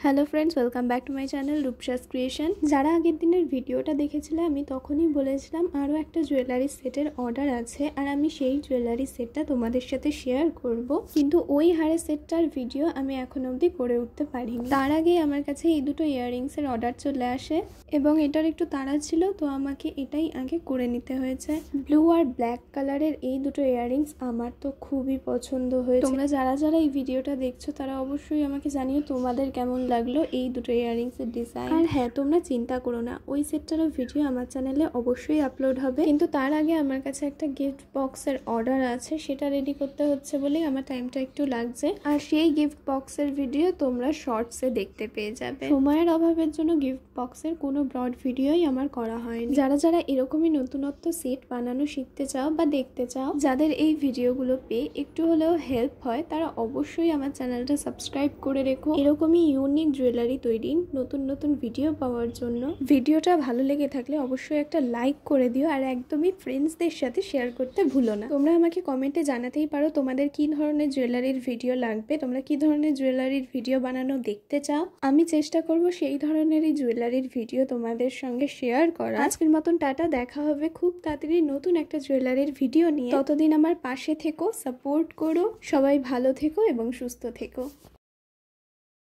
Hello friends, welcome back to my channel রূপসাস creation. যারা আগের দিনের ভিডিওটা দেখেছিলে আমি তখনই বলেছিলাম আরও একটা জুয়েলারি সেটের অর্ডার আছে আর আমি সেই জুয়েলারি সেটটা তোমাদের সাথে শেয়ার করব, কিন্তু ওই হারের সেটটার ভিডিও আমি এখন অবধি করে উঠতে পারিনি। তার আগে আমার কাছে এই দুটো ইয়াররিংসের অর্ডার চলে আসে এবং এটার একটু তাড়া ছিল, তো আমাকে এটাই আগে করে নিতে হয়েছে। ব্লু আর ব্ল্যাক কালারের এই দুটো ইয়াররিংস আমার তো খুবই পছন্দ হয়েছে। তোমরা যারা যারা এই ভিডিওটা দেখছো তারা অবশ্যই আমাকে জানিও তোমাদের কেমন লাগলো এই দুটো ইয়াররিংসের ডিজাইন। আর হ্যাঁ, তোমরা চিন্তা করো না, ওই সেটটারও ভিডিও আমার চ্যানেলে অবশ্যই আপলোড হবে, কিন্তু তার আগে আমার কাছে একটা গিফট বক্সের অর্ডার আছে, সেটা রেডি করতে হচ্ছে বলেই আমার টাইমটা একটু লাগছে। আর সেই গিফট বক্সের ভিডিও তোমরা শর্টসে দেখতে পেয়ে যাবে। সময়ের অভাবের জন্য গিফট বক্সের কোনো ব্রড ভিডিওই আমার করা হয়নি। যারা যারা এরকমই নতুনত্ব সেট বানানো শিখতে চাও বা দেখতে চাও, যাদের এই ভিডিওগুলো পেয়ে একটু হলেও হেল্প হয়, তারা অবশ্যই আমার চ্যানেলটা সাবস্ক্রাইব করে রেখো এরকমই ইউনিক জুয়েলারি তৈরি নতুন নতুন ভিডিও পাওয়ার জন্য। ভিডিওটা ভালো লেগে থাকলে অবশ্যই একটা লাইক করে দিও আর একদমই ফ্রেন্ডসদের সাথে শেয়ার করতে ভুলো না। তোমরা আমাকে কমেন্টে জানাতেই পারো তোমাদের কি ধরনের জুয়েলারির ভিডিও লাগবে, তোমরা কি ধরনের জুয়েলারির ভিডিও বানানো দেখতে চাও। আমি চেষ্টা করব সেই ধরনেরই জুয়েলারির ভিডিও তোমাদের সঙ্গে শেয়ার করা। আজকের মতন টাটা, দেখা হবে খুব তাড়াতাড়ি নতুন একটা জুয়েলারির ভিডিও নিয়ে। ততদিন আমার পাশে থেকো, সাপোর্ট করো, সবাই ভালো থেকো এবং সুস্থ থেকো।